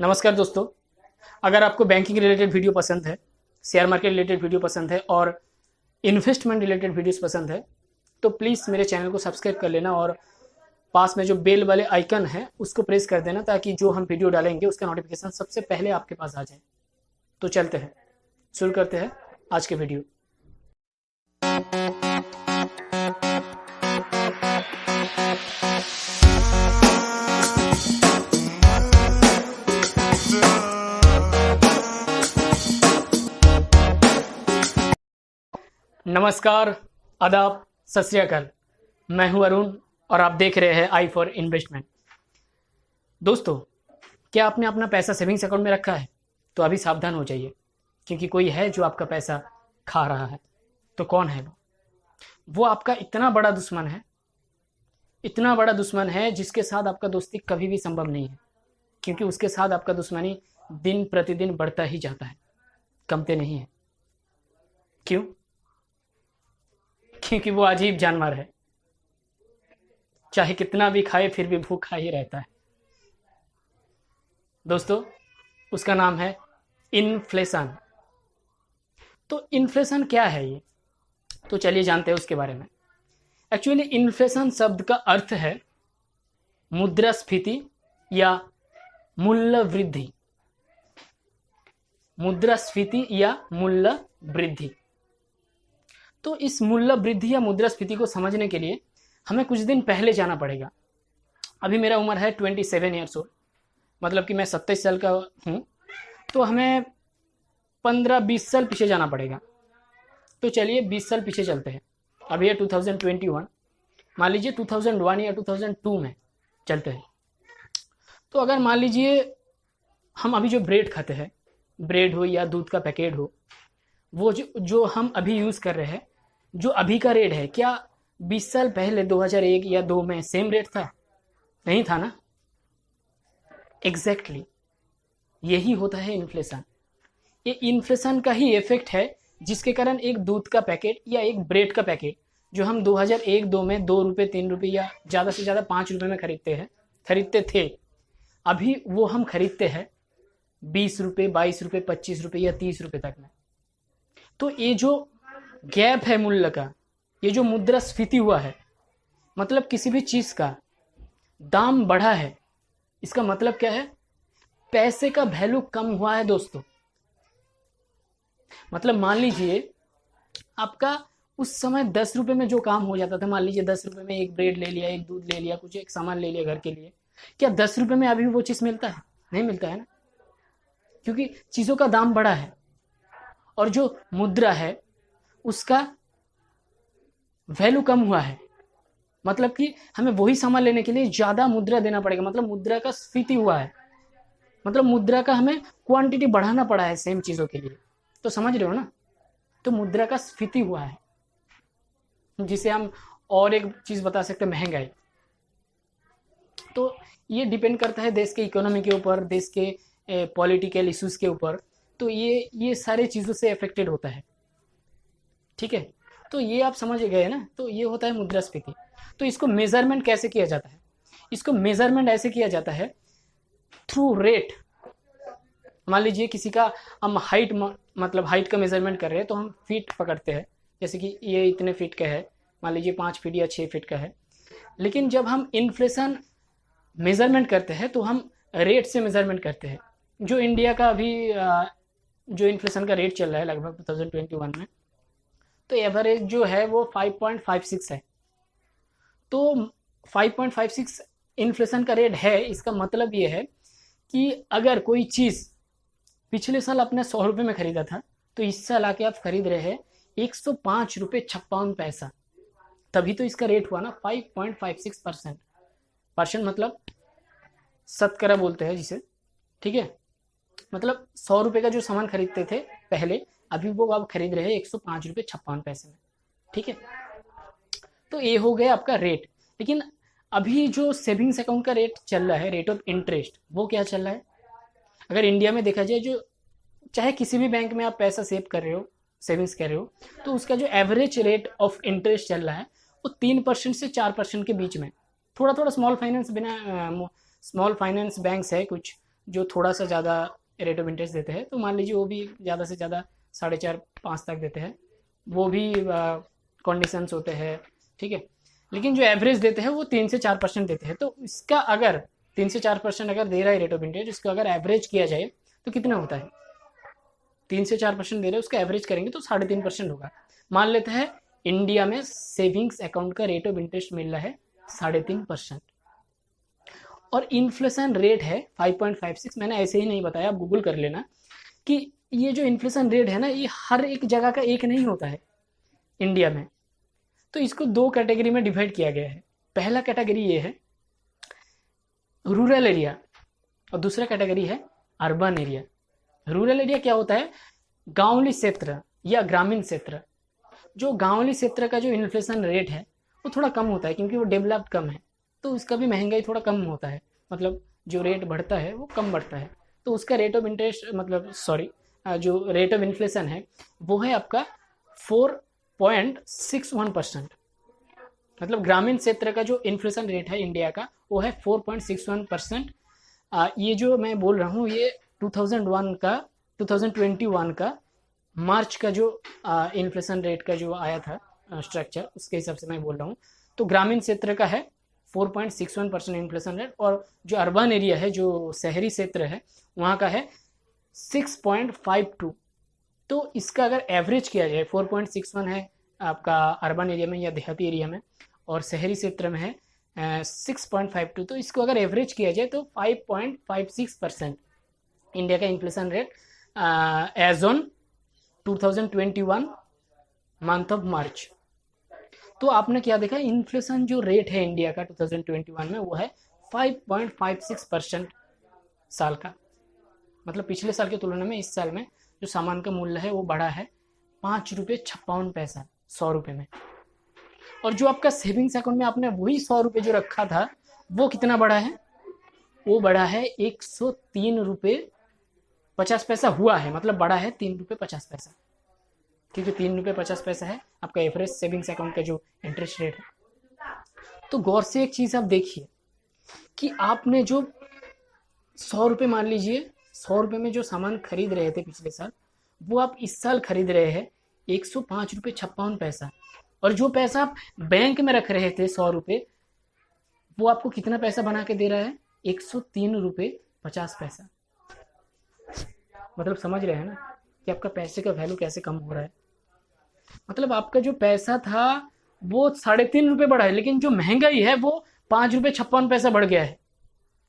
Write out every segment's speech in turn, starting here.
नमस्कार दोस्तों, अगर आपको बैंकिंग रिलेटेड वीडियो पसंद है, शेयर मार्केट रिलेटेड वीडियो पसंद है और इन्वेस्टमेंट रिलेटेड वीडियोस पसंद है तो प्लीज़ मेरे चैनल को सब्सक्राइब कर लेना और पास में जो बेल वाले आइकन है उसको प्रेस कर देना ताकि जो हम वीडियो डालेंगे उसका नोटिफिकेशन सबसे पहले आपके पास आ जाए। तो चलते हैं, शुरू करते हैं आज के वीडियो। नमस्कार, आदाब, सत श्री अकाल। मैं हूं अरुण और आप देख रहे हैं आई फॉर इन्वेस्टमेंट। दोस्तों, क्या आपने अपना पैसा सेविंग्स अकाउंट में रखा है? तो अभी सावधान हो जाइए, क्योंकि कोई है जो आपका पैसा खा रहा है। तो कौन है वो आपका इतना बड़ा दुश्मन है, इतना बड़ा दुश्मन है जिसके साथ आपका दोस्ती कभी भी संभव नहीं है, क्योंकि उसके साथ आपका दुश्मनी दिन प्रतिदिन बढ़ता ही जाता है, कमते नहीं है। क्यों? क्योंकि वो अजीब जानवर है, चाहे कितना भी खाए फिर भी भूखा ही रहता है। दोस्तों, उसका नाम है इन्फ्लेशन। तो इन्फ्लेशन क्या है ये? तो चलिए जानते हैं उसके बारे में। एक्चुअली इन्फ्लेशन शब्द का अर्थ है मुद्रास्फीति या मूल्य वृद्धि। मुद्रास्फीति या मूल्य वृद्धि। तो इस मूल्य वृद्धि या मुद्रास्फीति को समझने के लिए हमें कुछ दिन पहले जाना पड़ेगा। अभी मेरा उम्र है 27 ईयर्स ओल्ड, मतलब कि मैं 27 साल का हूँ। तो हमें 15-20 साल पीछे जाना पड़ेगा। तो चलिए 20 साल पीछे चलते हैं। अभी है 2021, मान लीजिए 2001 या 2002 में चलते हैं। तो अगर मान लीजिए हम अभी जो ब्रेड खाते हैं, ब्रेड हो या दूध का पैकेट हो, वो जो हम अभी यूज़ कर रहे हैं, जो अभी का रेट है, क्या 20 साल पहले 2001 या 2 में सेम रेट था? नहीं था ना। एग्जैक्टली यही होता है इन्फ्लेशन। ये इन्फ्लेशन का ही इफेक्ट है जिसके कारण एक दूध का पैकेट या एक ब्रेड का पैकेट जो हम 2001-2 में 2 रुपये 3 रुपये या ज़्यादा से ज़्यादा 5 रुपये में खरीदते थे, अभी वो हम खरीदते हैं 20 रुपये, 22 रुपये, 25 रुपये या 30 रुपये तक में। तो ये जो गैप है मूल्य का, ये जो मुद्रास्फीति हुआ है, मतलब किसी भी चीज़ का दाम बढ़ा है, इसका मतलब क्या है? पैसे का वैल्यू कम हुआ है दोस्तों। मतलब मान लीजिए आपका उस समय 10 रुपये में जो काम हो जाता था, मान लीजिए 10 रुपये में एक ब्रेड ले लिया, एक दूध ले लिया, कुछ एक सामान ले लिया घर के लिए, क्या 10 रुपये में अभी वो चीज़ मिलता है? नहीं मिलता है ना, क्योंकि चीज़ों का दाम बढ़ा है और जो मुद्रा है उसका वैल्यू कम हुआ है। मतलब कि हमें वही सामान लेने के लिए ज़्यादा मुद्रा देना पड़ेगा, मतलब मुद्रा का स्फीति हुआ है, मतलब मुद्रा का हमें क्वांटिटी बढ़ाना पड़ा है सेम चीज़ों के लिए। तो समझ रहे हो ना? तो मुद्रा का स्फीति हुआ है, जिसे हम और एक चीज़ बता सकते हैं, महंगाई। तो ये डिपेंड करता है देश के इकोनॉमी के ऊपर, देश के पॉलिटिकल इश्यूज़ के ऊपर। तो ये सारे चीज़ों से अफेक्टेड होता है। ठीक है, तो ये आप समझ गए ना। तो ये होता है मुद्रास्फीति। तो इसको मेजरमेंट कैसे किया जाता है? इसको मेजरमेंट ऐसे किया जाता है थ्रू रेट। मान लीजिए किसी का हम हाइट, मतलब हाइट का मेजरमेंट कर रहे हैं तो हम फीट पकड़ते हैं, जैसे कि ये इतने फीट का है, मान लीजिए 5 फीट या 6 फीट का है। लेकिन जब हम इन्फ्लेशन मेजरमेंट करते हैं तो हम रेट से मेजरमेंट करते हैं। जो इंडिया का अभी जो इन्फ्लेशन का रेट चल रहा है लगभग 2021 में, तो एवरेज जो है वो 5.56 है। तो 5.56 इन्फ्लेशन का रेट है। इसका मतलब ये है कि अगर कोई चीज़ पिछले साल आपने 100 रुपये में खरीदा था, तो इस साल आके आप खरीद रहे हैं 105 रुपये 56 पैसा, तभी तो इसका रेट हुआ ना 5.56%। परसेंट मतलब शतकरा बोलते हैं जिसे, ठीक है। मतलब 100 रुपये का जो सामान खरीदते थे पहले, अभी वो आप खरीद रहे हैं 105 रुपये 56 पैसे में, ठीक है। तो ये हो गया आपका रेट। लेकिन अभी जो सेविंग्स अकाउंट का रेट चल रहा है, रेट ऑफ इंटरेस्ट, वो क्या चल रहा है? अगर इंडिया में देखा जाए, जो चाहे किसी भी बैंक में आप पैसा सेव कर रहे हो, सेविंग्स कर रहे हो, तो उसका जो एवरेज रेट ऑफ इंटरेस्ट चल रहा है वो 3% से 4% के बीच में। थोड़ा थोड़ा स्मॉल फाइनेंस बैंक है कुछ, जो थोड़ा सा ज़्यादा रेट ऑफ इंटरेस्ट देते हैं, तो मान लीजिए वो भी ज़्यादा से ज़्यादा 4.5-5 तक देते हैं, वो भी कंडीशंस होते हैं, ठीक है। लेकिन जो एवरेज देते हैं वो 3 से 4% देते हैं। तो इसका अगर 3 से 4% अगर दे रहा है रेट ऑफ इंटरेस्ट, इसका अगर एवरेज किया जाए तो कितना होता है? 3 से 4% दे रहे हैं, उसका एवरेज करेंगे तो 3.5% होगा। मान लेते हैं इंडिया में सेविंग्स अकाउंट का रेट ऑफ इंटरेस्ट मिल रहा है 3.5%, और इन्फ्लेशन रेट है 5.56। मैंने ऐसे ही नहीं बताया, आप गूगल कर लेना कि ये जो इन्फ्लेशन रेट है ना, ये हर एक जगह का एक नहीं होता है इंडिया में। तो इसको 2 कैटेगरी में डिवाइड किया गया है। पहला कैटेगरी ये है रूरल एरिया, और दूसरा कैटेगरी है अर्बन एरिया। रूरल एरिया क्या होता है? गांवली क्षेत्र या ग्रामीण क्षेत्र। जो गांवली क्षेत्र का जो इन्फ्लेशन रेट है वो थोड़ा कम होता है, क्योंकि वो डेवलप्ड कम है, तो उसका भी महंगाई थोड़ा कम होता है, मतलब जो रेट बढ़ता है वो कम बढ़ता है। तो उसका रेट ऑफ इंटरेस्ट मतलब जो रेट ऑफ इन्फ्लेशन है वो है आपका 4.61%। मतलब ग्रामीण क्षेत्र का जो इन्फ्लेशन रेट है इंडिया का वो है 4.61%। ये जो मैं बोल रहा हूँ ये 2021 का मार्च का जो इन्फ्लेशन रेट का जो आया था स्ट्रक्चर, उसके हिसाब से मैं बोल रहा हूँ। तो ग्रामीण क्षेत्र का है 4.61% इन्फ्लेशन रेट, और जो अर्बन एरिया है, जो शहरी क्षेत्र है, वहाँ का है 6.52। तो इसका अगर एवरेज किया जाए, 4.61 है आपका अर्बन एरिया में या देहाती एरिया में, और शहरी क्षेत्र में है 6.52, तो इसको अगर एवरेज किया जाए तो 5.56% इंडिया का inflation rate as on 2021 month of March. तो आपने क्या देखा, इन्फ्लेशन जो रेट है इंडिया का 2021 में वो है 5.56% साल का। मतलब पिछले साल की तुलना में इस साल में जो सामान का मूल्य है वो बढ़ा है 5.56 रुपये 100 रुपये में। और जो आपका सेविंग्स अकाउंट में आपने वही 100 रुपये जो रखा था वो कितना बढ़ा है? वो बढ़ा है 103.50 रुपये हुआ है, मतलब बढ़ा है 3.50 रुपये, क्योंकि 3.50 रुपये है आपका एवरेज सेविंग्स अकाउंट का जो इंटरेस्ट रेट है। तो गौर से एक चीज़ आप देखिए कि आपने जो 100 रुपये, मान लीजिए 100 रुपये में जो सामान खरीद रहे थे पिछले साल, वो आप इस साल खरीद रहे हैं 105.56 रुपये। और जो पैसा आप बैंक में रख रहे थे 100 रुपये, वो आपको कितना पैसा बना के दे रहा है? 103.50 रुपये। मतलब समझ रहे हैं ना कि आपका पैसे का वैल्यू कैसे कम हो रहा है। मतलब आपका जो पैसा था वो 3.5 रुपये बढ़ा है, लेकिन जो महंगाई है वो 5.56 रुपये बढ़ गया है।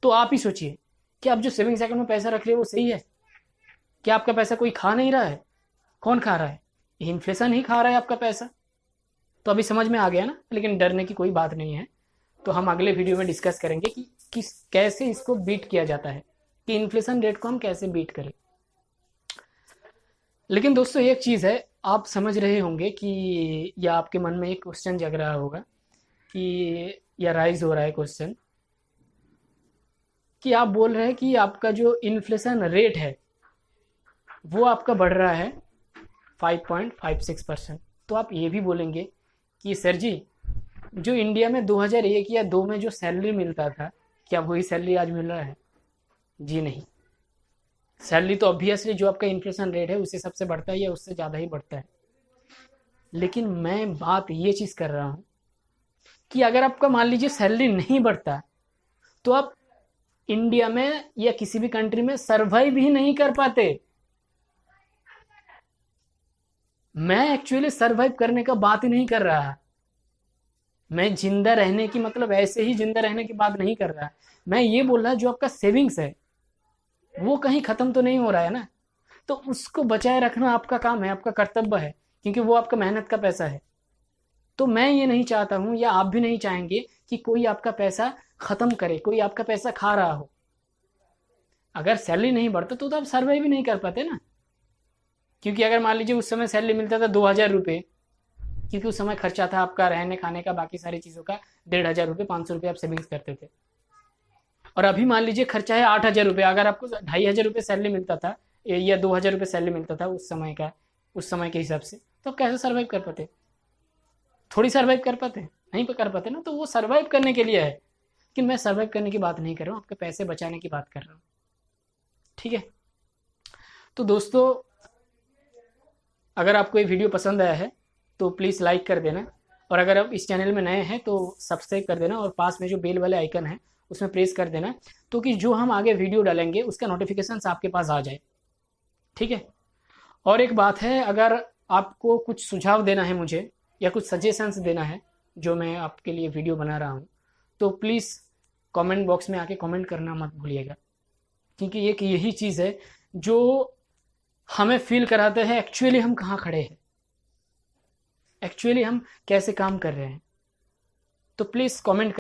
तो आप ही सोचिए कि आप जो सेविंग्स अकाउंट में पैसा रख रहे हो वो सही है? क्या आपका पैसा कोई खा नहीं रहा है? कौन खा रहा है? इन्फ्लेशन ही खा रहा है आपका पैसा। तो अभी समझ में आ गया ना, लेकिन डरने की कोई बात नहीं है। तो हम अगले वीडियो में डिस्कस करेंगे कि कैसे इसको बीट किया जाता है, कि इन्फ्लेशन रेट को हम कैसे बीट करें। लेकिन दोस्तों एक चीज़ है, आप समझ रहे होंगे कि, या आपके मन में एक क्वेश्चन जग रहा होगा कि, या राइज हो रहा है क्वेश्चन कि आप बोल रहे हैं कि आपका जो इन्फ्लेशन रेट है वो आपका बढ़ रहा है 5.56%। तो आप ये भी बोलेंगे कि सर जी, जो इंडिया में 2001 या 2 में जो सैलरी मिलता था, क्या वही सैलरी आज मिल रहा है? जी नहीं। सैलरी तो ऑब्वियसली जो आपका इन्फ्लेशन रेट है उस हिसाब से बढ़ता है या उससे ज़्यादा ही बढ़ता है। लेकिन मैं बात ये चीज़ कर रहा हूँ कि अगर आपका मान लीजिए सैलरी नहीं बढ़ता तो आप इंडिया में या किसी भी कंट्री में सर्वाइव ही नहीं कर पाते। मैं एक्चुअली सर्वाइव करने का बात ही नहीं कर रहा। मैं जिंदा रहने की, मतलब ऐसे ही जिंदा रहने की बात नहीं कर रहा। मैं ये बोल रहा जो आपका सेविंग्स है वो कहीं ख़त्म तो नहीं हो रहा है ना, तो उसको बचाए रखना आपका काम है, आपका कर्तव्य है, क्योंकि वो आपका मेहनत का पैसा है। तो मैं ये नहीं चाहता हूँ, या आप भी नहीं चाहेंगे कि कोई आपका पैसा ख़त्म करे, कोई आपका पैसा खा रहा हो। अगर सैलरी नहीं बढ़ता तो आप सर्वाइव भी नहीं कर पाते ना। क्योंकि अगर मान लीजिए उस समय सैलरी मिलता था 2000 रुपये, क्योंकि उस समय खर्चा था आपका रहने खाने का, बाकी सारी चीज़ों का 1500 रुपये 500 रुपये आप सेविंग्स करते थे। और अभी मान लीजिए खर्चा है 8000 रुपये। अगर आपको 2500 रुपये सैलरी मिलता था या 2000 रुपये सैलरी मिलता था उस समय का, उस समय के हिसाब से, तो आप कैसे सर्वाइव कर पाते? थोड़ी सर्वाइव कर पाते? नहीं कर पाते ना। तो वो सर्वाइव करने के लिए है, कि मैं सर्वाइव करने की बात नहीं कर रहा हूँ, आपके पैसे बचाने की बात कर रहा हूँ। ठीक है। तो दोस्तों, अगर आपको ये वीडियो पसंद आया है तो प्लीज़ लाइक कर देना, और अगर आप इस चैनल में नए हैं तो सब्सक्राइब कर देना, और पास में जो बेल वाले आइकन है उसमें प्रेस कर देना, तो कि जो हम आगे वीडियो डालेंगे उसका नोटिफिकेशन आपके पास आ जाए। ठीक है। और एक बात है, अगर आपको कुछ सुझाव देना है मुझे या कुछ सजेशंस देना है जो मैं आपके लिए वीडियो बना रहा हूँ, तो प्लीज़ कमेंट बॉक्स में आके कमेंट करना मत भूलिएगा, क्योंकि एक यही चीज़ है जो हमें फील कराते हैं एक्चुअली हम कहाँ खड़े हैं, एक्चुअली हम कैसे काम कर रहे हैं। तो प्लीज़ कमेंट